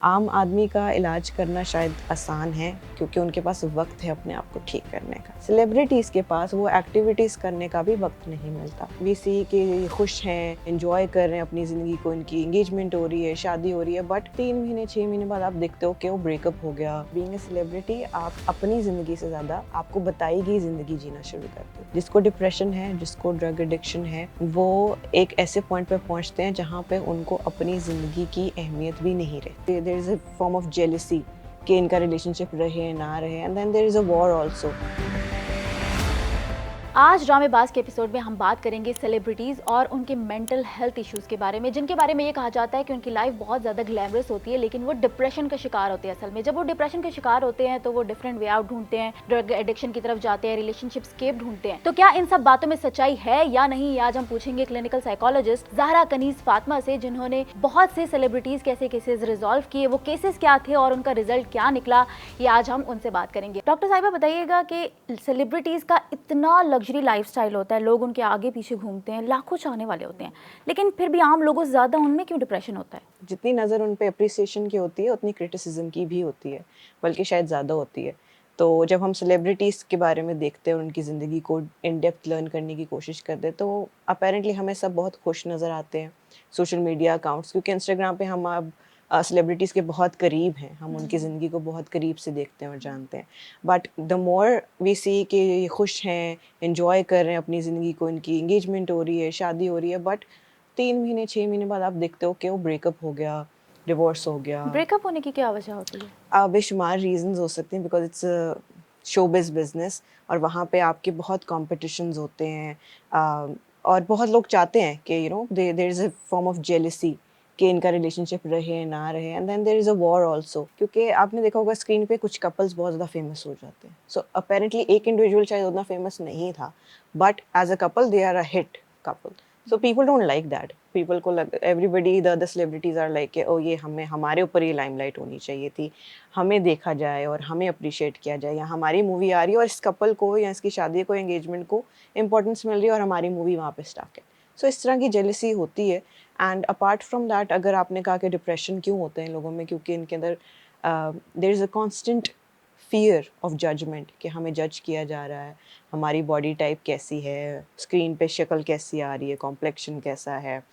आम आदमी का इलाज करना शायद आसान है क्योंकि उनके पास वक्त है अपने आप को ठीक करने का। सेलिब्रिटीज़ के पास वो एक्टिविटीज़ करने का भी वक्त नहीं मिलता। वी सी कि खुश हैं, एंजॉय कर रहे हैं अपनी ज़िंदगी को, इनकी एंगेजमेंट हो रही है, शादी हो रही है, बट 3 महीने 6 महीने बाद आप देखते हो कि वो ब्रेकअप हो गया। बीइंग ए सेलिब्रिटी आप अपनी ज़िंदगी से ज़्यादा आपको बताई गई ज़िंदगी जीना शुरू करते हो। जिसको डिप्रेशन है, जिसको ड्रग एडिक्शन है, वो एक ऐसे पॉइंट पे पहुंचते हैं जहाँ पे उनको अपनी ज़िंदगी की अहमियत भी नहीं रहती। There is a form of jealousy कि इनका रिलेशनशिप रहे ना रहे, and then there is a war also. आज ड्रामेबाज के एपिसोड में हम बात करेंगे सेलिब्रिटीज़ और उनके मेंटल हेल्थ इश्यूज़ के बारे में, जिनके बारे में ये कहा जाता है कि उनकी लाइफ बहुत ज़्यादा ग्लैमरस होती है, लेकिन वो डिप्रेशन का शिकार होते हैं। असल में जब वो डिप्रेशन के शिकार होते हैं तो वो डिफरेंट वे आउट ढूंढते हैं, ड्रग एडिक्शन की तरफ जाते हैं, रिलेशनशिप स्केप ढूंढते हैं। तो क्या इन सब बातों में सच्चाई है या नहीं, आज हम पूछेंगे क्लिनिकल साइकोलॉजिस्ट ज़हरा कनीज़ फातिमा से, जिन्होंने बहुत से सेलिब्रिटीज़ के ऐसे केसेस रिजॉल्व किए। वो केसेस क्या थे और उनका रिजल्ट क्या निकला, ये आज हम उनसे बात करेंगे। डॉक्टर साहिबा, बताइएगा कि सेलिब्रिटीज़ का इतना लग्जरी लाइफस्टाइल होता है, लोग उनके आगे पीछे घूमते हैं, लाखों चाहने वाले होते हैं, लेकिन फिर भी आम लोगों से ज़्यादा उनमें क्यों डिप्रेशन होता है? जितनी नज़र उन पे अप्रिसिएशन की होती है उतनी क्रिटिसिज्म की भी होती है, बल्कि शायद ज़्यादा होती है। तो जब हम सेलिब्रिटीज़ के बारे में देखते हैं और उनकी ज़िंदगी को इन डेप्थ लर्न करने की कोशिश करते हैं, तो अपेरेंटली हमें सब बहुत खुश नज़र आते हैं सोशल मीडिया अकाउंट्स, क्योंकि इंस्टाग्राम पे हम अब सेलिब्रिटीज़ के बहुत करीब हैं, हम उनकी ज़िंदगी को बहुत करीब से देखते हैं और जानते हैं। बट द मोर वी सी कि ये खुश हैं, एंजॉय कर रहे हैं अपनी ज़िंदगी को, इनकी एंगेजमेंट हो रही है, शादी हो रही है, बट 3 महीने 6 महीने बाद आप देखते हो कि वो ब्रेकअप हो गया, डिवोर्स हो गया। ब्रेकअप होने की क्या वजह होती है? बेशुमार रीज़न्स हो सकते हैं, बिकॉज़ इट्स शोबिज़ बिज़नेस, और वहाँ पे आपके बहुत कॉम्पिटिशन्स होते हैं। और बहुत लोग चाहते हैं कि there is a form of jealousy कि इनका रिलेशनशिप रहे ना रहे, and then there is a war also, क्योंकि आपने देखा होगा स्क्रीन पे कुछ कपल्स बहुत ज़्यादा फेमस हो जाते हैं। सो अपेरेंटली एक इंडिविजुअल शायद उतना फेमस नहीं था, but as a couple they are a hit couple. So people don't like that. People को लग everybody the other celebrities are like oh ये हमें हमारे ऊपर ये लाइमलाइट होनी चाहिए थी, हमें देखा जाए और हमें अप्रिशिएट किया जाए, या हमारी मूवी आ रही है और इस कपल को या इसकी शादी को, एंगेजमेंट को इंपॉर्टेंस मिल रही है और हमारी मूवी वहाँ पे स्टक है। सो इस तरह की जेलसी होती है। एंड अपार्ट फ्रॉम दैट, अगर आपने कहा कि डिप्रेशन क्यों होते हैं लोगों में, क्योंकि इनके अंदर there is a constant fear of judgment कि हमें जज किया जा रहा है, हमारी बॉडी टाइप कैसी है, स्क्रीन पे शक्ल कैसी आ रही है, कॉम्प्लेक्शन कैसा है।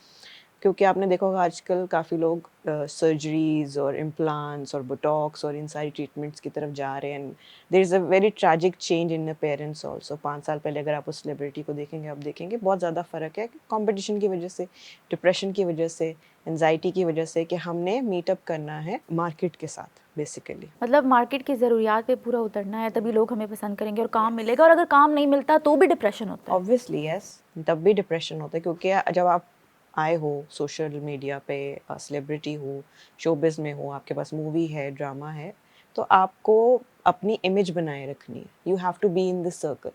क्योंकि आपने देखा होगा आजकल काफ़ी लोग सर्जरीज और इम्प्लांट्स और बोटॉक्स और इन सारी ट्रीटमेंट्स की तरफ जा रहे हैं। There is a very tragic change in the parents also. 5 साल पहले अगर आप उस सेलिब्रिटी को देखेंगे, आप देखेंगे बहुत ज़्यादा फ़र्क है, कंपटीशन की वजह से, डिप्रेशन की वजह से, एनजाइटी की वजह से, कि हमने मीटअप करना है मार्केट के साथ बेसिकली। मतलब मार्केट की ज़रूरियात पे पूरा उतरना है, तभी लोग हमें पसंद करेंगे और काम मिलेगा, और अगर काम नहीं मिलता तो भी डिप्रेशन होता है। ऑब्वियसली यस, तब भी डिप्रेशन होता है, क्योंकि जब आप आए हो सोशल मीडिया पे, सेलिब्रिटी हो, शोबिज़ में हो, आपके पास मूवी है, ड्रामा है, तो आपको अपनी इमेज बनाए रखनी है। You have to be in this circle,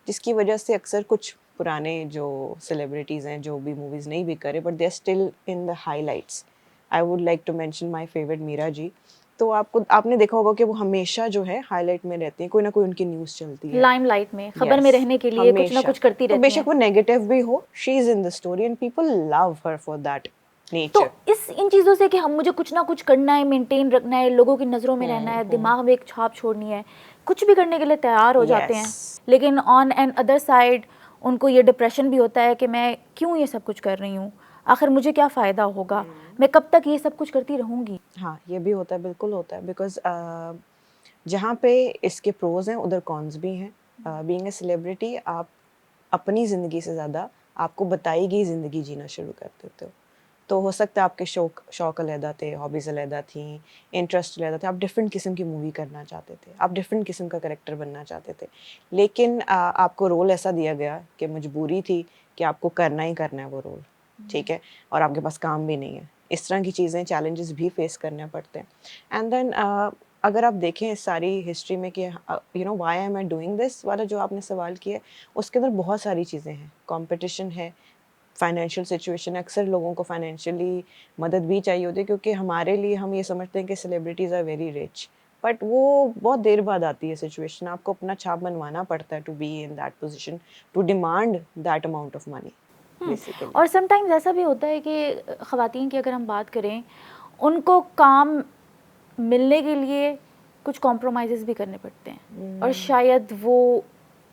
जिसकी वजह से अक्सर कुछ पुराने जो सेलिब्रिटीज़ हैं, जो भी मूवीज़ नहीं भी करे, but they are still in the highlights. I would like to mention my favourite Meera ji. तो आपने देखा होगा कि वो हमेशा जो है हाइलाइट में रहती हैं, कोई ना कोई उनकी न्यूज़ चलती है। लाइमलाइट में, खबर में यस, रहने के लिए कुछ ना हमेशा। कुछ करती तो रहती बेशक हैं। वो नेगेटिव भी हो, she is in the story and people love her for that तो नेचर। इस इन चीज़ों से कि हम मुझे कुछ ना कुछ करना है, मेंटेन रखना है, लोगों की नज़रों में रहना है, दिमाग में एक छाप छोड़नी है, कुछ भी करने के लिए तैयार हो जाते यस। हैं। लेकिन ऑन एन अदर साइड उनको ये डिप्रेशन भी होता है कि मैं क्यों ये सब कुछ कर रही हूँ, आखिर मुझे क्या फ़ायदा होगा, मैं कब तक ये सब कुछ करती रहूँगी। हाँ, ये भी होता है, बिल्कुल होता है, बिकॉज़ जहाँ पे इसके प्रोज़ हैं उधर कॉन्स भी हैं। बीइंग अ सेलिब्रिटी आप अपनी ज़िंदगी से ज़्यादा आपको बताई गई ज़िंदगी जीना शुरू कर देते हो। तो हो सकता है आपके शौक अलग थे, हॉबीज़ अलग थीं, इंटरेस्ट अलग थे, आप डिफरेंट किस्म की मूवी करना चाहते थे, आप डिफरेंट किस्म का कैरेक्टर बनना चाहते थे। लेकिन आपको रोल ऐसा दिया गया कि मजबूरी थी कि आपको करना ही करना है वो रोल, ठीक है? और आपके पास काम भी नहीं है। इस तरह की चीज़ें, चैलेंजेस भी फेस करने पड़ते हैं। एंड देन अगर आप देखें इस सारी हिस्ट्री में कि why am I doing this वाला जो आपने सवाल किया है, उसके अंदर बहुत सारी चीज़ें हैं। कॉम्पिटिशन है, फाइनेंशियल सिचुएशन, अक्सर लोगों को फाइनेंशियली मदद भी चाहिए होती है, क्योंकि हमारे लिए हम ये समझते हैं कि celebrities are very rich, but वो बहुत देर बाद आती है सिचुएशन। आपको अपना छाप बनवाना पड़ता है to be in that position, to demand that amount of money basically. और समटाइम्स ऐसा भी होता है कि ख़वातीन की अगर हम बात करें, उनको काम मिलने के लिए कुछ कॉम्प्रोमाइज़ेस भी करने पड़ते हैं और शायद वो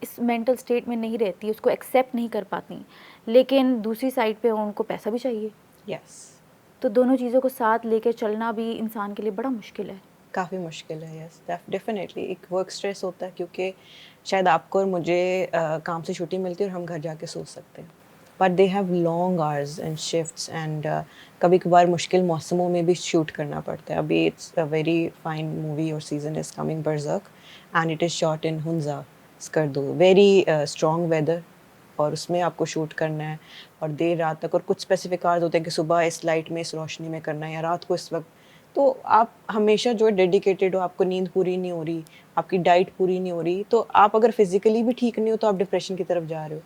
इस मेंटल स्टेट में नहीं रहती, उसको एक्सेप्ट नहीं कर पाती, लेकिन दूसरी साइड पे उनको पैसा भी चाहिए। यस, तो दोनों चीज़ों को साथ लेकर चलना भी इंसान के लिए बड़ा मुश्किल है। काफ़ी मुश्किल है। यस, डेफिनेटली एक वर्क स्ट्रेस होता है, क्योंकि शायद आपको और मुझे काम से छुट्टी मिलती है और हम घर जाके सो सकते हैं, but they have long hours and shifts and कभी कभार मुश्किल मौसमों में भी शूट करना पड़ता है। अभी it's a very fine movie और season is coming, berserk, and it is shot in Hunza, Skardu, very strong weather, और उसमें आपको शूट करना है और देर रात तक, और कुछ स्पेसिफिक आवर्स होते हैं कि सुबह इस लाइट में इस रोशनी में करना है या रात को इस वक्त। तो आप हमेशा जो है डेडिकेटेड हो, आपको नींद पूरी नहीं हो रही, आपकी डाइट पूरी नहीं हो रही, तो आप अगर फिजिकली भी ठीक नहीं हो तो आप डिप्रेशन की तरफ जा रहे हो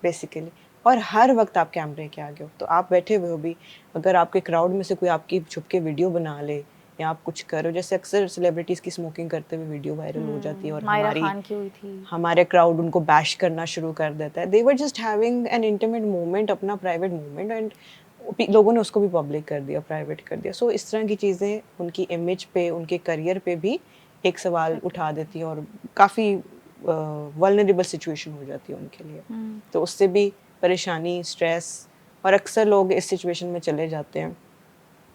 बेसिकली। और हर वक्त आप कैमरे के आगे हो, तो आप बैठे हुए हो भी, अगर आपके क्राउड में से कोई आपकी छुप के वीडियो बना ले या आप कुछ करो, जैसे अक्सर सेलिब्रिटीज़ की स्मोकिंग करते हुए वीडियो वायरल हो जाती है और मायरा खान की हुई थी। हमारे क्राउड उनको बैश करना शुरू कर देता है। They were just having an intimate moment, अपना प्राइवेट मोमेंट, एंड लोगों ने उसको भी पब्लिक कर दिया, प्राइवेट कर दिया। सो इस तरह की चीज़ें उनकी इमेज पे, उनके करियर पे भी एक सवाल उठा देती है और काफ़ी वल्नरेबल सिचुएशन हो जाती है उनके लिए। तो उससे भी परेशानी, स्ट्रेस, और अक्सर लोग इस सिचुएशन में चले जाते हैं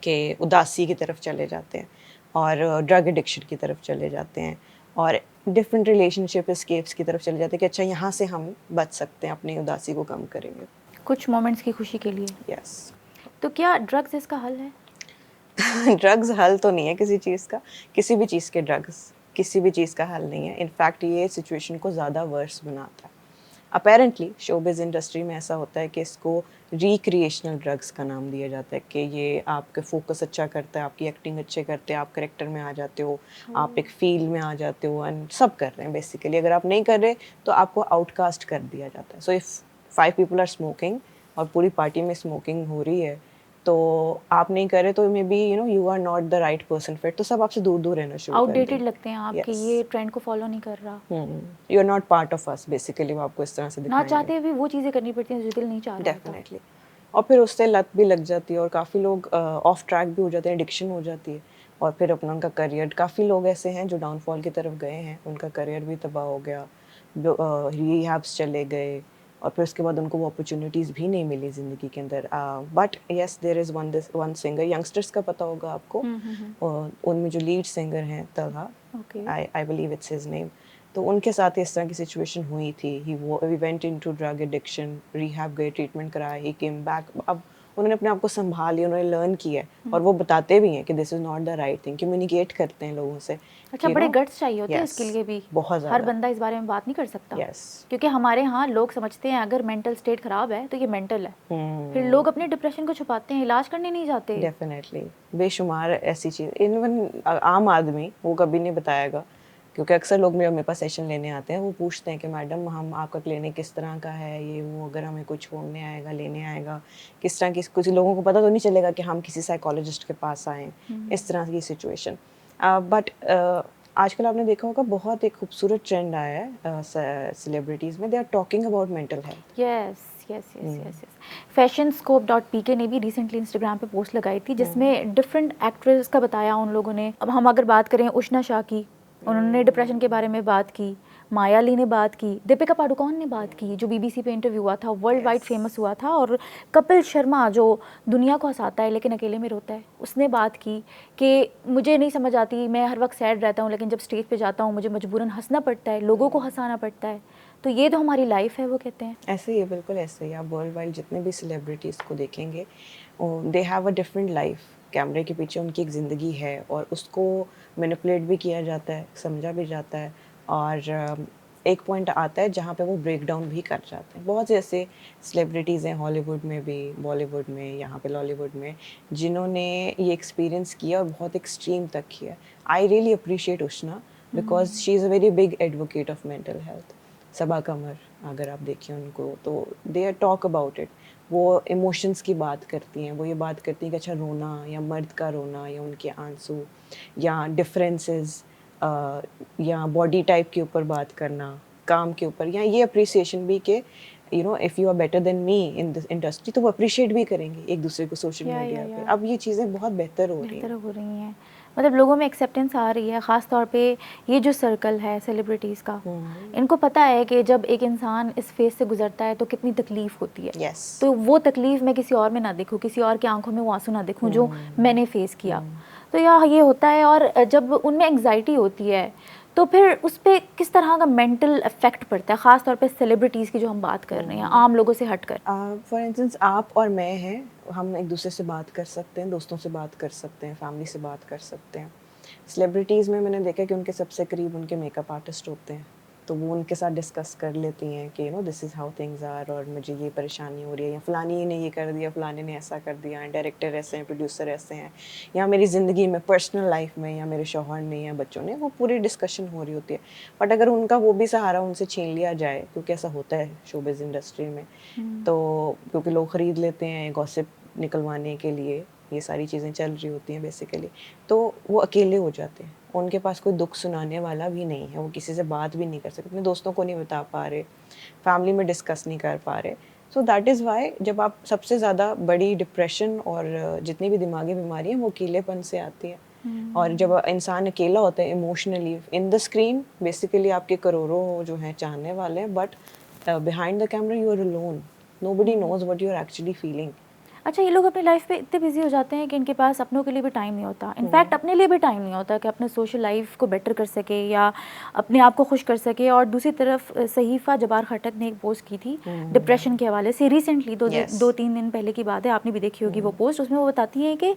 कि उदासी की तरफ चले जाते हैं और ड्रग एडिक्शन की तरफ चले जाते हैं और डिफरेंट रिलेशनशिप एस्केप्स की तरफ चले जाते हैं कि अच्छा यहाँ से हम बच सकते हैं, अपनी उदासी को कम करेंगे। कुछ मोमेंट्स की खुशी के लिए। यस। तो क्या ड्रग्स इसका हल है? ड्रग्स हल तो नहीं है किसी चीज़ का, किसी भी चीज़ के ड्रग्स किसी भी चीज़ का हल नहीं है। इनफैक्ट ये सिचुएशन को ज़्यादा वर्स बनाता है। अपेरेंटली शोबिज़ इंडस्ट्री में ऐसा होता है कि इसको रिक्रिएशनल ड्रग्स का नाम दिया जाता है कि ये आपके फोकस अच्छा करता है, आपकी एक्टिंग अच्छे करते हैं, आप करेक्टर में आ जाते हो, आप एक फील्ड में आ जाते हो, एंड सब कर रहे हैं बेसिकली। अगर आप नहीं कर रहे तो आपको आउटकास्ट कर दिया जाता है। So if 5 people are smoking और पूरी पार्टी में स्मोकिंग हो रही है, तो आप नहीं कर रहे तो maybe you are not the right person fit, तो सब आपसे दूर दूर रहना शुरू कर आउटडेटेड देंगे। लगते हैं आप कि ये ट्रेंड को फॉलो नहीं कर रहा। You are not part of us basically, वो आपको इस तरह से ना दिखाएंगे। चाहते हुए वो चीज़ें करनी पड़ती हैं जो दिल नहीं चाह रहा होता। डेफिनेटली। और फिर उससे लत भी लग जाती है और काफ़ी लोग ऑफ ट्रैक भी हो जाते हैं, एडिक्शन हो जाती है, और फिर अपना उनका करियर, काफ़ी लोग ऐसे हैं जो डाउनफॉल की तरफ गए हैं, उनका करियर भी तबाह हो गया, रिहैब्स चले गए, और फिर उसके बाद उनको वो अपॉर्चुनिटीज़ भी नहीं मिली ज़िंदगी के अंदर। But yes, there is one singer, youngsters का पता होगा आपको, उनमें जो लीड सिंगर हैं Talha, I believe it's his name, तो उनके साथ इस तरह की सिचुएशन हुई थी। We went into drug addiction, rehab गए, ट्रीटमेंट कराया, ही केम बैक। अब उन्होंने अपने आप को संभाल लिया, उन्होंने लर्न किया है, और वो बताते भी हैं कि this is not the right thing, communicate करते हैं लोगों से। अच्छा, बड़े गट्स चाहिए होते हैं इसके लिए भी। बहुत ज़्यादा। हर बंदा इस बारे में बात नहीं कर सकता। यस। क्योंकि हमारे यहाँ लोग समझते हैं अगर मेंटल स्टेट खराब है तो ये मेंटल है। फिर लोग अपने डिप्रेशन को छुपाते हैं, इलाज करने नहीं जाते। डेफिनेटली, बेशुमार ऐसी चीज़, इवन आम आदमी वो कभी नहीं बताएगा, क्योंकि अक्सर लोग मेरे पास सेशन लेने आते हैं, वो पूछते हैं कि मैडम हम आपका क्लिनिक किस तरह का है, ये वो, अगर हमें कोई छोड़ने आएगा, लेने आएगा, किस तरह की। कुछ लोगों को पता तो नहीं चलेगा कि हम किसी साइकोलॉजिस्ट के पास आएँ, इस तरह की सिचुएशन। बट आजकल आपने देखा होगा बहुत एक खूबसूरत ट्रेंड आया है सेलिब्रिटीज़ में, they are talking about mental health. Yes. fashionScope.pk ने भी रिसेंटली इंस्टाग्राम पे पोस्ट लगाई थी जिसमें डिफरेंट एक्ट्रेस का बताया उन लोगों ने। अब हम अगर बात करें उष्णा शाह की, उन्होंने डिप्रेशन के बारे में बात की, मायाली ने बात की, दीपिका पादुकोण ने बात की जो BBC पे इंटरव्यू हुआ था, वर्ल्ड वाइड फेमस हुआ था, और कपिल शर्मा जो दुनिया को हंसाता है लेकिन अकेले में रोता है, उसने बात की कि मुझे नहीं समझ आती, मैं हर वक्त सैड रहता हूँ लेकिन जब स्टेज पे जाता हूँ मुझे मजबूरन हंसना पड़ता है, लोगों को हंसाना पड़ता है, तो ये तो हमारी लाइफ है। वो कहते हैं ऐसे ही है, बिल्कुल ऐसे ही। आप वर्ल्ड वाइड जितने भी सेलिब्रिटीज़ को देखेंगे, they have a different life. कैमरे के पीछे उनकी एक ज़िंदगी है और उसको मैनिपुलेट भी किया जाता है, समझा भी जाता है, और एक पॉइंट आता है जहाँ पे वो ब्रेक डाउन भी कर जाते हैं। बहुत से ऐसे सेलिब्रिटीज़ हैं हॉलीवुड में भी, बॉलीवुड में, यहाँ पे लॉलीवुड में, जिन्होंने ये एक्सपीरियंस किया और बहुत एक्सट्रीम तक किया। I really appreciate Ushna because she is a very big advocate of mental health. Saba Qamar अगर आप देखिए उनको, तो they are talk about it. वो इमोशंस की बात करती हैं, वो ये बात करती हैं कि अच्छा रोना, या मर्द का रोना, या उनके आंसू, या डिफरेंसेस, या बॉडी टाइप के ऊपर बात करना, काम के ऊपर, या ये अप्रिसिएशन भी कि if you are better than me in this industry, तो वो अप्रिशिएट भी करेंगे एक दूसरे को सोशल मीडिया पे। अब ये चीज़ें बहुत बेहतर हो रही हैं। मतलब लोगों में एक्सेप्टेंस आ रही है, ख़ास तौर पे ये जो सर्कल है सेलिब्रिटीज़ का, इनको पता है कि जब एक इंसान इस फेज़ से गुजरता है तो कितनी तकलीफ़ होती है। यस। तो वो तकलीफ़ मैं किसी और में ना देखूँ, किसी और की आंखों में वो आंसू ना देखूँ जो मैंने फेस किया। तो या ये होता है, और जब उनमें एंग्जाइटी होती है तो फिर उस पे किस तरह का मेंटल इफेक्ट पड़ता है, ख़ास तौर पे सेलिब्रिटीज़ की जो हम बात कर रहे हैं, आम लोगों से हटकर। फॉर इंस्टेंस आप और मैं हैं, हम एक दूसरे से बात कर सकते हैं, दोस्तों से बात कर सकते हैं, फैमिली से बात कर सकते हैं। सेलिब्रिटीज़ में मैंने देखा कि उनके सबसे करीब उनके मेकअप आर्टिस्ट होते हैं, तो वो उनके साथ डिस्कस कर लेती हैं कि this is how things are, और मुझे ये परेशानी हो रही है, या फ़लानी ने ये कर दिया, फ़लाने ने ऐसा कर दिया, डायरेक्टर ऐसे हैं, प्रोड्यूसर ऐसे हैं, या मेरी ज़िंदगी में, पर्सनल लाइफ में, या मेरे शौहर ने, या बच्चों ने, वो पूरी डिस्कशन हो रही होती है। बट अगर उनका वो भी सहारा उनसे छीन लिया जाए, क्योंकि ऐसा होता है शोबिज़ इंडस्ट्री में, तो क्योंकि लोग ख़रीद लेते हैं गॉसिप निकलवाने के लिए, ये सारी चीज़ें चल रही होती हैं बेसिकली, तो वो अकेले हो जाते हैं, उनके पास कोई दुख सुनाने वाला भी नहीं है, वो किसी से बात भी नहीं कर सकते, अपने दोस्तों को नहीं बता पा रहे, फैमिली में डिस्कस नहीं कर पा रहे। सो दैट इज़ वाई जब आप सबसे ज़्यादा बड़ी डिप्रेशन और जितनी भी दिमागी बीमारी है वो अकेलेपन से आती है। और जब इंसान अकेला होता है emotionally, in the screen basically आपके करोड़ों जो हैं चाहने वाले हैं, but behind the camera you are alone, nobody knows what you are actually feeling. अच्छा, ये लोग अपनी लाइफ पे इतने बिजी हो जाते हैं कि इनके पास अपनों के लिए भी टाइम नहीं होता, इनफैक्ट अपने लिए भी टाइम नहीं होता कि अपने सोशल लाइफ को बेटर कर सके या अपने आप को खुश कर सके। और दूसरी तरफ सहीफ़ा जबार खटक ने एक पोस्ट की थी डिप्रेशन के हवाले से, रिसेंटली Yes. 2-3 दिन पहले की बात है, आपने भी देखी होगी वो पोस्ट। उसमें वो बताती हैं कि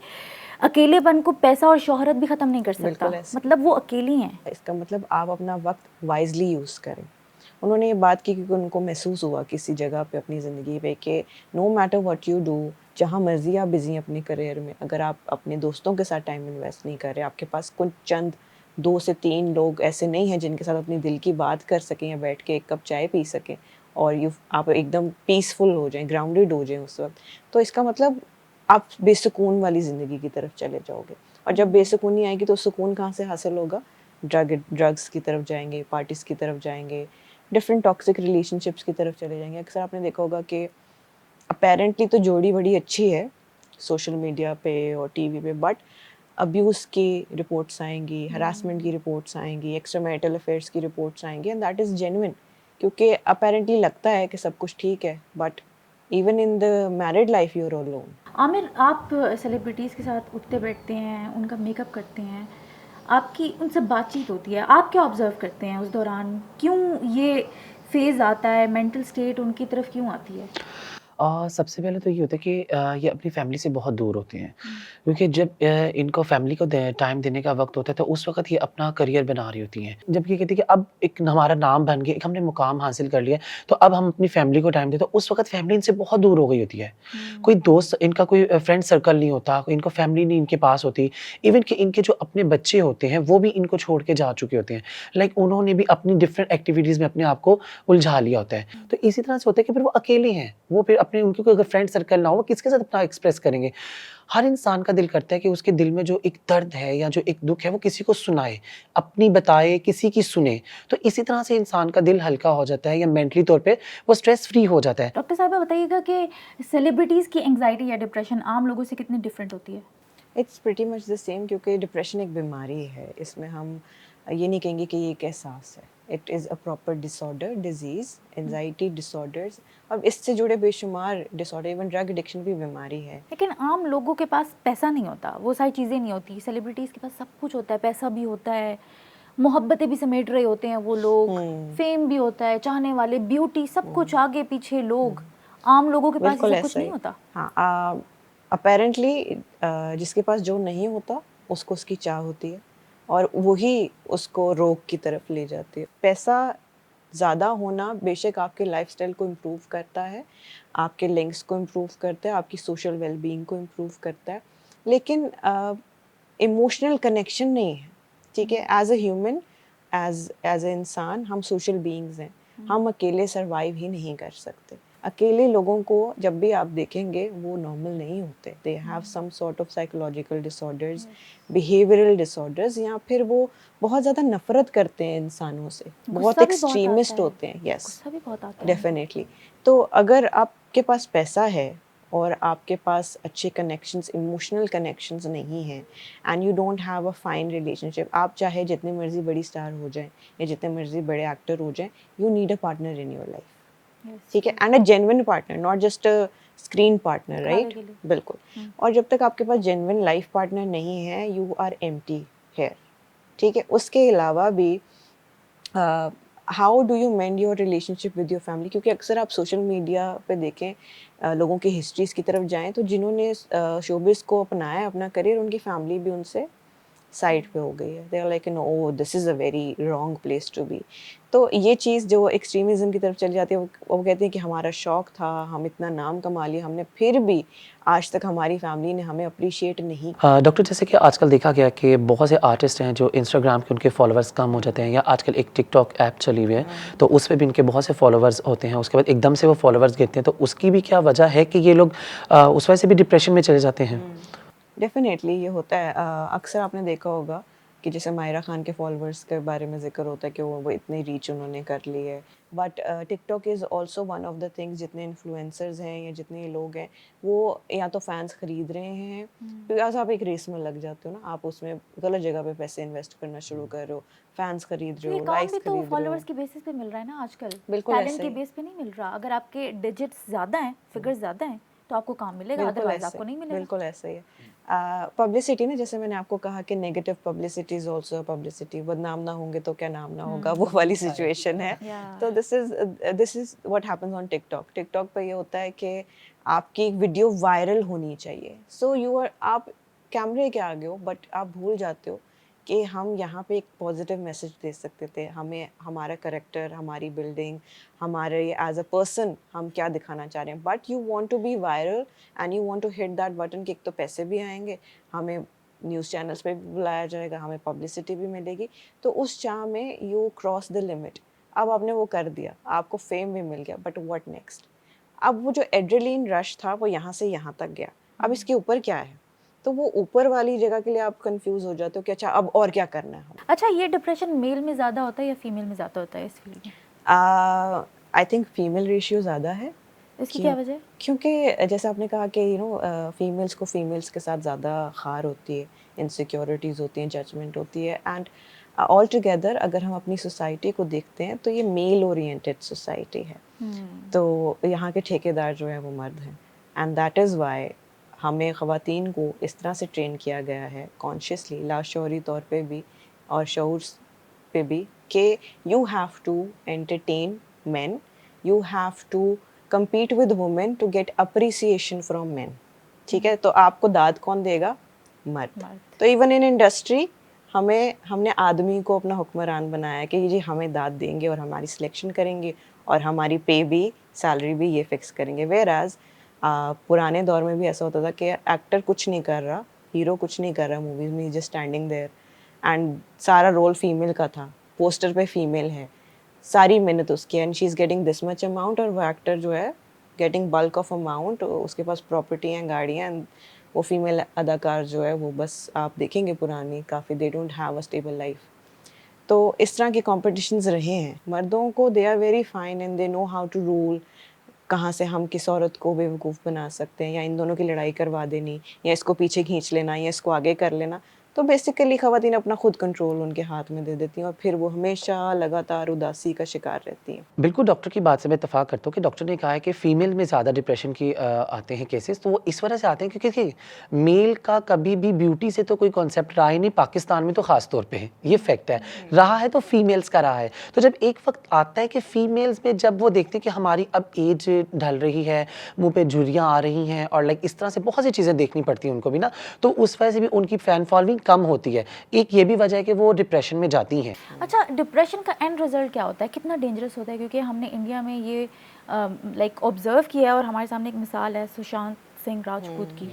अकेलेपन को पैसा और शोहरत भी ख़त्म नहीं कर सकता, बिल्कुल ऐसे। मतलब वो अकेली हैं। इसका मतलब आप अपना वक्त वाइजली यूज़ करें। उन्होंने ये बात की क्योंकि उनको महसूस हुआ किसी जगह पे अपनी ज़िंदगी पे कि no matter what you do, जहाँ मर्ज़ी आप बिज़ी हैं अपने करियर में, अगर आप अपने दोस्तों के साथ टाइम इन्वेस्ट नहीं कर रहे, आपके पास कुछ चंद 2 से 3 लोग ऐसे नहीं हैं जिनके साथ अपनी दिल की बात कर सकें या बैठ के एक कप चाय पी सकें और आप एकदम पीसफुल हो जाएँ, ग्राउंडेड हो जाएँ उस वक़्त, तो इसका मतलब आप बेसुकून वाली ज़िंदगी की तरफ चले जाओगे। और जब बेसुकूनी आएगी तो सुकून कहाँ से हासिल होगा? ड्रग्स की तरफ जाएँगे, पार्टीज़ की तरफ जाएँगे, डिफरेंट टॉक्सिक रिलेशनशिप्स की तरफ चले जाएंगे। अक्सर आपने देखा होगा कि अपेरेंटली तो जोड़ी बड़ी अच्छी है सोशल मीडिया पे और टीवी पे, बट अब्यूज़ की रिपोर्ट्स आएंगी, हरासमेंट की रिपोर्ट्स आएंगी, एक्स्ट्रा मैरिटल अफेयर्स की रिपोर्ट्स आएंगी, एंड दैट इज़ जेन्युइन, क्योंकि अपेरेंटली लगता है कि सब कुछ ठीक है, but even in the married life you are alone. Aamir, आप सेलिब्रिटीज़ के साथ उठते बैठते हैं, उनका मेकअप करते हैं, आपकी उनसे बातचीत होती है, आप क्या ऑब्ज़र्व करते हैं उस दौरान? क्यों ये फ़ेज़ आता है, मेंटल स्टेट उनकी तरफ क्यों आती है? सबसे पहले तो ये होता है कि ये अपनी फैमिली से बहुत दूर होते हैं, क्योंकि जब इनको फैमिली को टाइम देने का वक्त होता है तो उस वक्त ये अपना करियर बना रही होती हैं। जब ये कहती है कि अब एक हमारा नाम बन गया, एक हमने मुकाम हासिल कर लिया, तो अब हम अपनी फैमिली को टाइम दें, तो उस वक्त फैमिली इनसे बहुत दूर हो गई होती है। कोई दोस्त इनका, कोई फ्रेंड सर्कल नहीं होता, इनको फैमिली नहीं इनके पास होती। इवन कि इनके जो अपने बच्चे होते हैं वो भी इनको छोड़ के जा चुके होते हैं। लाइक उन्होंने भी अपनी डिफरेंट एक्टिविटीज़ में अपने आप को उलझा लिया होता है। तो इसी तरह से होता है कि फिर वो अकेले हैं, वो फिर अपने, उनके कोई अगर फ्रेंड सर्कल ना हो, वो किसके साथ अपना एक्सप्रेस करेंगे। हर इंसान का दिल करता है कि उसके दिल में जो एक दर्द है या जो एक दुख है वो किसी को सुनाए, अपनी बताए, किसी की सुने। तो इसी तरह से इंसान का दिल हल्का हो जाता है या मेंटली तौर पे वो स्ट्रेस फ्री हो जाता है। डॉक्टर साहिबा, बताइएगा कि सेलिब्रिटीज़ की एंग्जाइटी या डिप्रेशन आम लोगों से कितनी डिफरेंट होती है? It's pretty much the same, क्योंकि डिप्रेशन एक बीमारी है, इसमें हम ये नहीं कहेंगे कि ये एक एहसास है। It is a proper disorder, disease, anxiety disorders, और इससे जुड़े बेशुमार डिसऑर्डर, इवन ड्रग एडिक्शन भी बीमारी है। लेकिन आम लोगों के पास पैसा नहीं होता, वो सारी चीज़ें नहीं होती। सेलिब्रिटीज़ के पास सब कुछ होता है, पैसा भी होता है, मोहब्बतें भी समेट रहे होते हैं वो लोग, फेम भी होता है, चाहने वाले, ब्यूटी, सब कुछ आगे पीछे लोग। आम लोगों के पास बिल्कुल ये सब कुछ ऐसा नहीं ही। होता। हाँ, अपेरेंटली जिसके पास जो नहीं होता उसको उसकी चाह होती है, और वही उसको रोग की तरफ ले जाती है। पैसा ज़्यादा होना बेशक आपके लाइफस्टाइल को इम्प्रूव करता है, आपके लिंक्स को इम्प्रूव करता है, आपकी सोशल वेलबींग को इम्प्रूव करता है, लेकिन इमोशनल कनेक्शन नहीं है। ठीक है, as a human, as a इंसान हम सोशल बीइंग्स हैं, हम अकेले सरवाइव ही नहीं कर सकते। अकेले लोगों को जब भी आप देखेंगे वो नॉर्मल नहीं होते, they have some sort of psychological disorders, behavioural disorders, या फिर वो बहुत ज़्यादा नफरत करते हैं इंसानों से, बहुत गुस्सा भी बहुत एक्सट्रीमिस्ट आता है। होते हैं। यस, गुस्सा भी बहुत आता है। डेफिनेटली। तो अगर आपके पास पैसा है और आपके पास अच्छे कनेक्शंस, इमोशनल कनेक्शंस नहीं हैं, and you don't have a fine relationship, आप चाहे जितनी मर्जी बड़ी स्टार हो जाएं या जितने मर्जी बड़े एक्टर हो जाएं, you need a partner in your life, Yes, ठीक है, true. And a genuine partner, not just a screen partner, दिखावे राइट? के लिए। बिल्कुल। और जब तक आपके पास जेन्युइन लाइफ पार्टनर नहीं है, यू आर एम्प्टी हेयर, ठीक है। उसके अलावा भी how do you mend your relationship with your family, क्योंकि अक्सर आप सोशल मीडिया पे देखें, लोगों की हिस्ट्रीज की तरफ जाएं, तो जिन्होंने शोबिस को अपनाया अपना करियर, उनकी फैमिली भी उनसे साइड पे हो गई है, they are like no this is a very wrong place to be. तो ये चीज़ जो एक्सट्रीमिज़म की तरफ चली जाती है, वो कहते हैं कि हमारा शौक था, हम इतना नाम कमा लिया हमने, फिर भी आज तक हमारी फैमिली ने हमें अप्रिशिएट नहीं। डॉक्टर, जैसे कि आजकल देखा गया कि बहुत से आर्टिस्ट हैं जो इंस्टाग्राम के उनके फॉलोअर्स कम हो जाते हैं, या आजकल एक टिकटॉक ऐप चली हुई है, तो उस पे भी इनके बहुत से फॉलोअर्स होते हैं, उसके बाद एकदम से वो फॉलोअर्स गिरते हैं, तो उसकी भी क्या वजह है कि ये लोग उस वजह से भी डिप्रेशन में चले जाते हैं? डेफिनेटली ये होता है, अक्सर आपने देखा होगा कि जैसे मायरा खान के फॉलोअर्स के बारे में जिक्र होता है कि वो इतनी रीच उन्होंने कर ली है, but TikTok is also one of the things, जितने इन्फ्लुएंसर्स हैं या जितने लोग हैं, वो या तो फैंस खरीद रहे हैं, क्योंकि आज आप एक रेस में लग जाते हो ना, आप उसमें गलत जगह पे पैसे इन्वेस्ट करना शुरू कर रहे हो, फैंस खरीद तो रहे ये हो, काम लाइक्स भी तो खरीद रहे हो। फॉलोअर्स की बेसिस पे मिल रहा है ना आजकल, बिल्कुल टैलेंट ऐसे के ही, बेस पे नहीं मिल रहा। अगर आपके डिजिट्स ज़्यादा हैं, फिगर्स ज़्यादा हैं, तो आपको काम मिलेगा, बिल्कुल अदरवाइज ऐसे, आपको नहीं मिलेगा। बिल्कुल ऐसे ही है। पब्लिसिटी ना, जैसे मैंने आपको कहा कि negative publicity is also publicity, बदनाम ना होंगे तो क्या नाम ना होगा, वो वाली सिचुएशन है। या तो this is what happens on TikTok. TikTok पे ये होता है कि आपकी एक वीडियो वायरल होनी चाहिए, सो यू आर, आप कैमरे के आगे हो, बट आप भूल जाते हो कि हम यहाँ पे एक पॉजिटिव मैसेज दे सकते थे, हमें हमारा करेक्टर, हमारी बिल्डिंग, हमारे एज अ पर्सन हम क्या दिखाना चाह रहे हैं, but you want to be viral and you want to hit that button कि एक तो पैसे भी आएंगे, हमें न्यूज़ चैनल्स पे भी बुलाया जाएगा, हमें पब्लिसिटी भी मिलेगी, तो उस चाह में यू क्रॉस द लिमिट। अब आपने वो कर दिया, आपको फेम भी मिल गया, बट व्हाट नेक्स्ट? अब वो जो एड्रेलिन रश था वो यहाँ से यहाँ तक गया, अब इसके ऊपर क्या है? तो वो ऊपर वाली जगह के लिए आप कंफ्यूज हो जाते हो कि अच्छा अब और क्या करना है हमें। अच्छा, ये डिप्रेशन मेल में ज़्यादा होता है या फीमेल में ज़्यादा होता है इस फील्ड में? आई थिंक फीमेल रेशियो ज़्यादा है, इसकी क्या क्यों? वजह है? क्योंकि जैसे आपने कहा कि फीमेल्स को फीमेल्स के साथ ज़्यादा खार होती है, इनसिक्योरिटीज़ होती हैं, जजमेंट होती है, एंड ऑल टुगेदर अगर हम अपनी सोसाइटी को देखते हैं तो ये मेल ओरिएंटेड सोसाइटी है, तो यहाँ के ठेकेदार जो है वो मर्द हैं, एंड दैट इज़ वाई हमें ख़वातीन को इस तरह से ट्रेन किया गया है कॉन्शियसली, लाशऊरी तौर पे भी और शऊर पे भी, कि you have to entertain men, you have to compete with women to get appreciation from men, ठीक है? तो आपको दाद कौन देगा? मर्द। मर्द। तो इवन इन इंडस्ट्री हमने आदमी को अपना हुक्मरान बनाया कि जी हमें दाद देंगे और हमारी सिलेक्शन करेंगे और हमारी पे भी, सैलरी भी ये फिक्स करेंगे। वेयरएज पुराने दौर में भी ऐसा होता था कि एक्टर कुछ नहीं कर रहा, हीरो कुछ नहीं कर रहा मूवीज में, जस्ट स्टैंडिंग देयर, एंड सारा रोल फीमेल का था, पोस्टर पे फीमेल है, सारी मेहनत उसकी, and she is getting this much amount, और वो एक्टर जो है गेटिंग बल्क ऑफ अमाउंट, उसके पास प्रॉपर्टी हैं, गाड़ियाँ, एंड वो फीमेल अदाकार जो है वो बस आप देखेंगे पुरानी काफ़ी, they don't have a stable life. तो इस तरह के कॉम्पिटिशन्स रहे हैं। मर्दों को they are very fine and they know how to rule, कहाँ से हम किस औरत को बेवकूफ़ बना सकते हैं, या इन दोनों की लड़ाई करवा देनी, या इसको पीछे खींच लेना, या इसको आगे कर लेना। तो बेसिकली ख़वातीन अपना खुद कंट्रोल उनके हाथ में दे देती हैं, और फिर वो हमेशा लगातार उदासी का शिकार रहती हैं। बिल्कुल, डॉक्टर की बात से मैं इत्तेफ़ाक करता हूँ कि डॉक्टर ने कहा है कि फ़ीमेल में ज़्यादा डिप्रेशन की आते हैं केसेस, तो वो इस वजह से आते हैं क्योंकि देखिए, मेल का कभी भी ब्यूटी से तो कोई कॉन्सेप्ट रहा ही नहीं, पाकिस्तान में तो ख़ास तौर पे है, ये फैक्ट है। रहा है तो फ़ीमेल्स का रहा है। तो जब एक वक़्त आता है कि फ़ीमेल्स में जब वो देखते हैं कि हमारी अब एज ढल रही है, मुँह पे झुर्रियाँ आ रही हैं और लाइक इस तरह से बहुत सी चीज़ें देखनी पड़ती हैं उनको भी ना, तो उस वजह से भी उनकी फ़ैन फॉलोइंग कम होती है। एक ये भी वजह है कि वो डिप्रेशन में जाती हैं। अच्छा, डिप्रेशन का एंड रिजल्ट क्या होता है, कितना डेंजरस होता है? क्योंकि हमने इंडिया में ये लाइक ऑब्जर्व किया है और हमारे सामने एक मिसाल है सुशांत सिंह राजपूत की,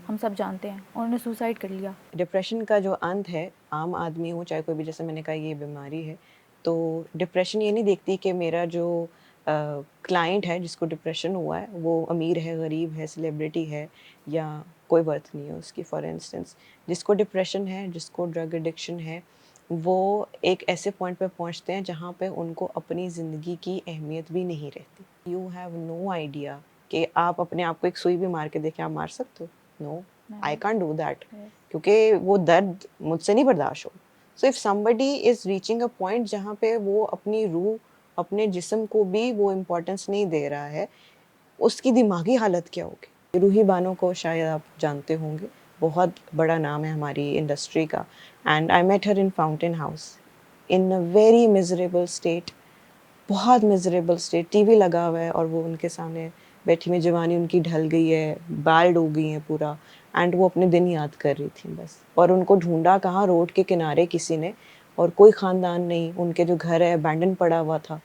हम सब जानते हैं, उन्होंने सुसाइड कर लिया। डिप्रेशन का जो अंत है, आम आदमी हो चाहे कोई भी, जैसे मैंने कहा ये बीमारी है, तो डिप्रेशन ये नहीं देखती कि मेरा जो क्लाइंट है जिसको डिप्रेशन हुआ है वो अमीर है, गरीब है, सेलिब्रिटी है, या कोई वर्थ नहीं है उसकी। फॉर इंस्टेंस, जिसको डिप्रेशन है, जिसको ड्रग एडिक्शन है, वो एक ऐसे पॉइंट पे पहुंचते हैं जहाँ पे उनको अपनी ज़िंदगी की अहमियत भी नहीं रहती। यू हैव नो आइडिया कि आप अपने आप को एक सुई भी मार के देखें, आप मार सकते हो? No, I can't do that, Yes. क्योंकि वो दर्द मुझसे नहीं बर्दाश्त हो। So if somebody is reaching a point जहाँ पे वो अपनी रूह, अपने जिस्म को भी वो इम्पोर्टेंस नहीं दे रहा है, उसकी दिमागी हालत क्या होगी? रूही बानो को शायद आप जानते होंगे, बहुत बड़ा नाम है हमारी इंडस्ट्री का, and I met her in Fountain House in a very miserable state, बहुत मिजरेबल स्टेट। टीवी लगा हुआ है और वो उनके सामने बैठी हुई, जवानी उनकी ढल गई है, बाल डूब गई हैं पूरा, एंड वो अपने दिन याद कर रही थी बस। और उनको ढूंढा कहाँ, रोड के किनारे किसी ने, और कोई ख़ानदान नहीं, उनके जो घर है अबैंडन पड़ा हुआ था,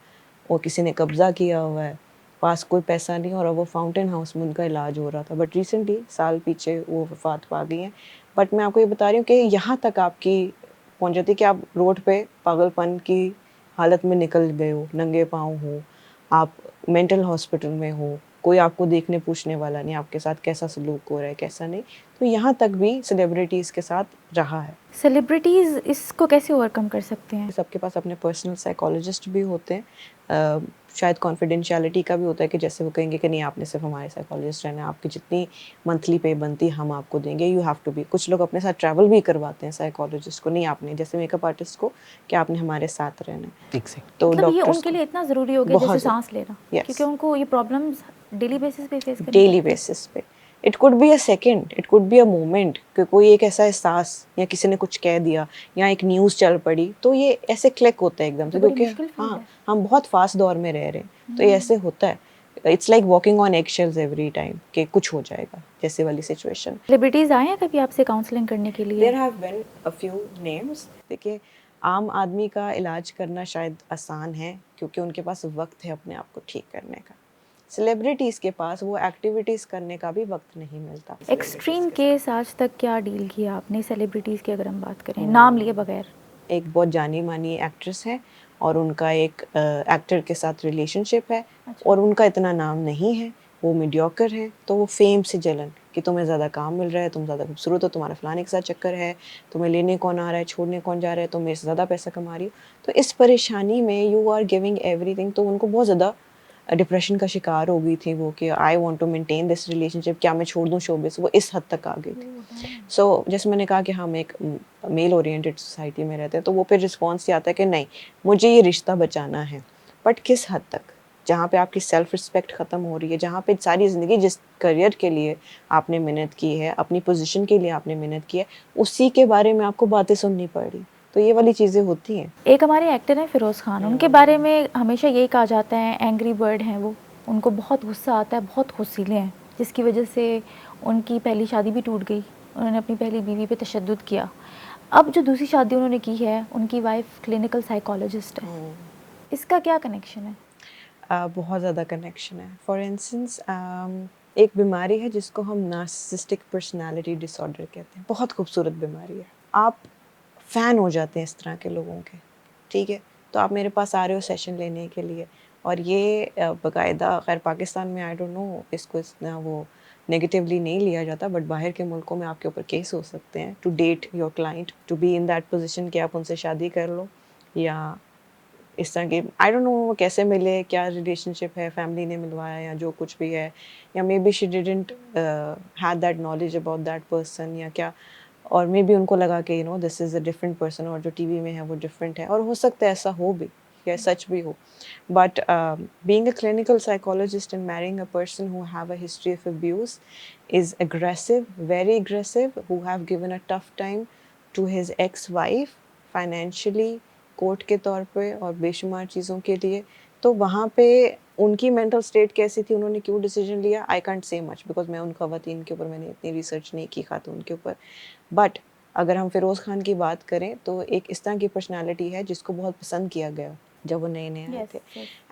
वो किसी ने कब्ज़ा किया हुआ है, पास कोई पैसा नहीं, और अब वो फाउंटेन हाउस में उनका इलाज हो रहा था। बट रिसेंटली साल पीछे वो वफात पा गई हैं। बट मैं आपको ये बता रही हूँ कि यहाँ तक आपकी पहुँच जाती है कि आप रोड पे पागलपन की हालत में निकल गए हो, नंगे पाँव हो, आप मेंटल हॉस्पिटल में हो, कोई आपको देखने पूछने वाला नहीं, आपके साथ कैसा सलूक हो रहा है कैसा नहीं। तो यहाँ तक भी सेलिब्रिटीज़ के साथ रहा है। सेलिब्रिटीज़ इसको कैसे ओवरकम कर सकते हैं? सबके पास अपने पर्सनल साइकोलॉजिस्ट भी होते हैं, शायद कॉन्फिडेंशियलिटी का भी होता है कि जैसे वो कहेंगे कि नहीं आपने सिर्फ हमारे साइकोलॉजिस्ट रहना है, आपकी जितनी मंथली पे बनती हम आपको देंगे, यू हैव टू बी। कुछ लोग अपने साथ ट्रैवल भी करवाते हैं साइकोलॉजिस्ट को, नहीं आपने जैसे मेकअप आर्टिस्ट को कि आपने हमारे साथ रहना है। एग्जैक्ट। तो मतलब ये डॉक्टर्स उनके लिए इतना ज़रूरी हो गया जैसे बहुत सांस लेना, Yes. क्योंकि उनको ये प्रॉब्लम्स डेली बेसिस पे फेस करनी डेली पड़ती हैं। बेसिस पे। It could be a second, it could be a moment कि कोई एक ऐसा एहसास, या किसी ने कुछ कह दिया, या एक न्यूज़ चल पड़ी, तो ये ऐसे क्लिक होता है एकदम तो से, बड़ी क्योंकि मुश्किल फील हाँ है। हम बहुत फास्ट दौर में रह रहे हैं, तो ये ऐसे होता है। It's like walking on eggshells every time कि कुछ हो जाएगा, जैसे वाली सिचुएशन। सेलिब्रिटीज़ आए हैं कभी आपसे काउंसलिंग करने के लिए? There have been a few names. देखिए, आम आदमी का इलाज करना शायद आसान है क्योंकि उनके पास वक्त है अपने आप को ठीक करने का। सेलिब्रिटीज़ के पास वो एक्टिविटीज़ करने का भी वक्त नहीं मिलता। एक्सट्रीम केस आज तक क्या डील किया आपने सेलिब्रिटीज़ की, अगर हम बात करें नाम लिए बगैर? एक बहुत जानी मानी एक्ट्रेस है और उनका एक एक्टर के साथ रिलेशनशिप है, अच्छा। और उनका इतना नाम नहीं है, वो मीडियोकर है, तो वो फेम से जलन कि तुम्हें ज़्यादा काम मिल रहा है, तुम ज़्यादा खूबसूरत हो, तुम्हारा फलाने के साथ चक्कर है, तुम्हें लेने कौन आ रहा है, छोड़ने कौन जा रहा है, तुम मेरे से ज़्यादा पैसा कमा रही हो। तो इस परेशानी में यू आर गिविंग एवरीथिंग, तो उनको बहुत ज़्यादा डिप्रेशन का शिकार हो गई थी वो कि I want to maintain this relationship, क्या मैं छोड़ दूं शोबिस, वो इस हद तक आ गई थी। सो जैसे मैंने कहा कि हम एक मेल ओरिएंटेड सोसाइटी में रहते हैं, तो वो फिर रिस्पॉन्स ये आता है कि नहीं मुझे ये रिश्ता बचाना है, बट किस हद तक, जहाँ पे आपकी सेल्फ रिस्पेक्ट ख़त्म हो रही है, जहाँ पे सारी ज़िंदगी जिस करियर के लिए आपने मेहनत की है, अपनी पोजीशन के लिए आपने मेहनत की है, उसी के बारे में आपको बातें सुननी पड़ रही। तो ये वाली चीज़ें होती हैं। एक हमारे एक्टर हैं फिरोज़ खान, उनके बारे में हमेशा यही कहा जाता है एंग्री बर्ड हैं वो, उनको बहुत गुस्सा आता है, बहुत खुशीले हैं, जिसकी वजह से उनकी पहली शादी भी टूट गई, उन्होंने अपनी पहली बीवी पे तशद्दुद किया। अब जो दूसरी शादी उन्होंने की है, उनकी वाइफ क्लिनिकल साइकोलॉजिस्ट है, इसका क्या कनेक्शन है? बहुत ज़्यादा कनेक्शन है। फॉर इंस्टेंस एक बीमारी है जिसको हम नार्सिसिस्टिक पर्सनालिटी डिसऑर्डर कहते हैं, बहुत खूबसूरत बीमारी है। आप फ़ैन हो जाते हैं इस तरह के लोगों के, ठीक है? तो आप मेरे पास आ रहे हो सेशन लेने के लिए, और ये बाकायदा, खैर पाकिस्तान में आई डोंट नो इसको इतना वो नेगेटिवली नहीं लिया जाता, बट बाहर के मुल्कों में आपके ऊपर केस हो सकते हैं to date your client, to be in that position कि आप उनसे शादी कर लो, या इस तरह के आई डोंट नो वो कैसे मिले, क्या रिलेशनशिप है, फैमिली ने मिलवाया या जो कुछ भी है, या may be she didn't had that knowledge about that person, या क्या, और मे बी उनको लगा कि you know this is a different person, और जो टीवी में है वो डिफरेंट है, और हो सकता है ऐसा हो भी या सच भी हो। But being a clinical psychologist and marrying a person who have a history of abuse is aggressive, very aggressive, who have given a tough time to his ex-wife financially, court के तौर पे और बेशुमार चीज़ों के लिए। तो वहाँ पे उनकी मेंटल स्टेट कैसी थी, उन्होंने क्यों डिसीजन लिया, I can't say much because मैं उन खवातीन के ऊपर मैंने इतनी रिसर्च नहीं की खातून के ऊपर। बट अगर हम फिरोज़ खान की बात करें तो एक इस तरह की पर्सनालिटी है जिसको बहुत पसंद किया गया जब वो नए नए आए थे,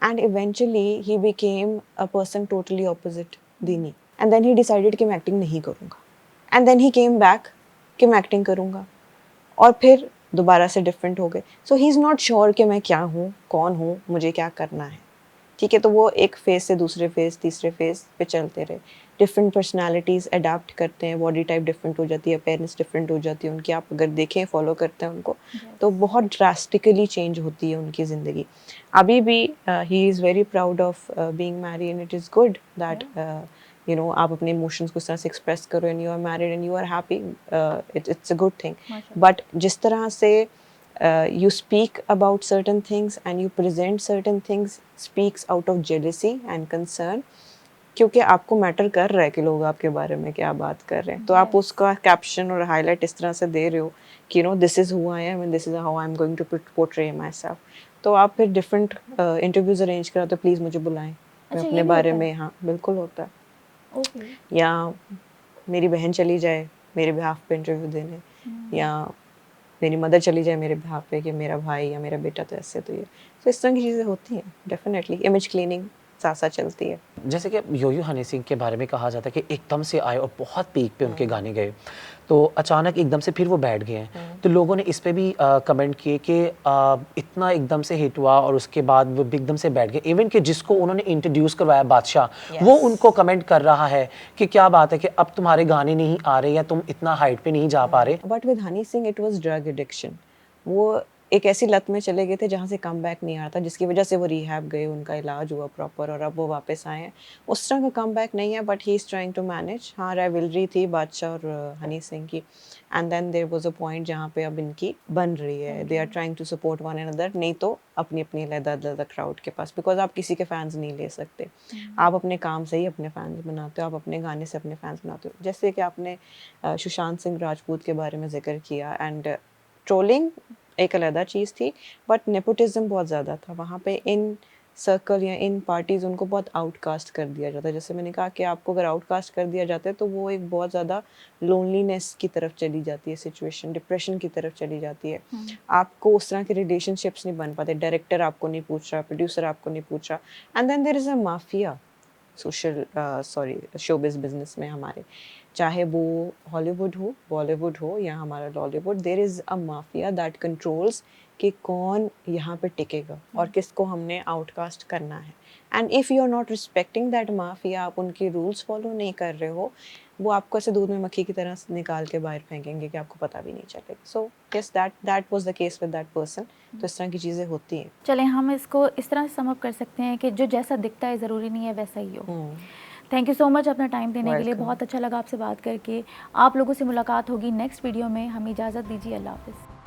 and eventually he became a person totally opposite दीनी, एंड देन ही डिसाइडेड कि मैं एक्टिंग नहीं करूँगा, and then he came back कि मैं एक्टिंग करूँगा, और फिर दोबारा से डिफरेंट हो गए। सो ही इज़ नॉट श्योर कि मैं क्या हूँ, कौन हूँ, मुझे क्या करना है। ठीक है, तो वो एक फेज से दूसरे फेज, तीसरे फेज पे चलते रहे। डिफरेंट पर्सनालिटीज़ अडाप्ट करते हैं, बॉडी टाइप डिफरेंट हो जाती है, पेरेंट्स डिफरेंट हो जाती है उनकी, आप अगर देखें फॉलो करते हैं उनको तो बहुत ड्रास्टिकली चेंज होती है उनकी ज़िंदगी। अभी भी he is very proud of being married and it is good that you know आप अपने इमोशंस को इस तरह से एक्सप्रेस करो and you are married and you are happy, it's a good thing. But जिस तरह से you speak about certain things and you present certain things speaks out of jealousy and concern, क्योंकि आपको मैटर कर रहा है कि लोग आपके बारे में क्या बात कर रहे हैं, तो आप उसका कैप्शन और हाईलाइट इस तरह से दे रहे हो कि no this is who I am and this is how I am going to portray myself. तो आप फिर डिफरेंट इंटरव्यूज अरेंज करा तो प्लीज़ मुझे बुलाएं, मैं अपने बारे में, हाँ बिल्कुल होता है। या मेरी बहन चली जाए मेरे बिहाफ पे इंटरव्यू देने, या मेरी मदर चली जाए मेरे बिहाफ पे कि मेरा भाई या मेरा बेटा तो ऐसे, तो ये तो इस तरह की चीज़ें होती हैं। डेफिनेटली इमेज क्लीनिंग साथ साथ चलती है। जैसे कि यो-यो हनी सिंह के बारे में कहा जाता है कि एकदम से आए और बहुत पीक पे उनके गाने गए, तो अचानक एकदम से फिर वो बैठ गए हैं। तो लोगों ने इस पे भी कमेंट किए कि इतना एकदम से हिट हुआ और उसके बाद वो एकदम से बैठ गए। इवन कि जिसको उन्होंने इंट्रोड्यूस करवाया बादशाह, वो उनको कमेंट कर रहा है कि क्या बात है कि अब तुम्हारे गाने नहीं आ रहे या तुम इतना हाइट पे नहीं जा पा रहे। But with Honey Singh it was drug addiction. वो एक ऐसी लत में चले गए थे जहाँ से कम बैक नहीं आ रहा था, जिसकी वजह से वो रिहैब गए, उनका इलाज हुआ प्रॉपर और अब वो वापस आए हैं। उस तरह का कम बैक नहीं है, but he is trying to manage. हाँ, राइवलरी थी बादशाह और हनी सिंह की, and then there was a point जहाँ पे अब इनकी बन रही है। They are trying to support one another, नहीं तो अपनी अपनी अलग-अलग क्राउड के पास, बिकॉज आप किसी के फैंस नहीं ले सकते। आप अपने काम से ही अपने फैंस बनाते हो, आप अपने गाने से अपने फैंस बनाते हो। जैसे कि आपने सुशांत सिंह राजपूत के बारे में जिक्र किया, एंड ट्रोलिंग एक अलग चीज़ थी, बट नेपोटिज्म बहुत ज़्यादा था वहाँ पे। इन सर्कल या इन पार्टीज़ उनको बहुत आउटकास्ट कर दिया जाता है। जैसे मैंने कहा कि आपको अगर आउटकास्ट कर दिया जाता है तो वो एक बहुत ज़्यादा लोनलीनेस की तरफ चली जाती है सिचुएशन, डिप्रेशन की तरफ चली जाती है। आपको उस तरह के रिलेशनशिप्स नहीं बन पाते, डायरेक्टर आपको नहीं पूछ रहा, प्रोड्यूसर आपको नहीं पूछ रहा, and then there is a mafia social showbiz business में हमारे, चाहे वो हॉलीवुड हो, बॉलीवुड हो या हमारा Lollywood, there is a mafia that controls कि कौन यहाँ पे टिकेगा और किसको हमने आउटकास्ट करना है। And if you are not respecting that mafia, आप उनके रूल्स फॉलो नहीं कर रहे हो, वो आपको ऐसे दूध में मक्खी की तरह निकाल के बाहर फेंकेंगे कि आपको पता भी नहीं चलेगा। So yes, that was the case with that person. तो इस तरह की चीज़ें होती हैं। चलें हम इसको इस तरह से सम अप कर सकते हैं कि जो जैसा दिखता है ज़रूरी नहीं है वैसा ही हो। थैंक यू सो मच अपना टाइम देने के लिए, वेलकम। बहुत अच्छा लगा आपसे बात करके। आप लोगों से मुलाकात होगी नेक्स्ट वीडियो में, हमें इजाज़त दीजिए, अल्लाह हाफ़िज़।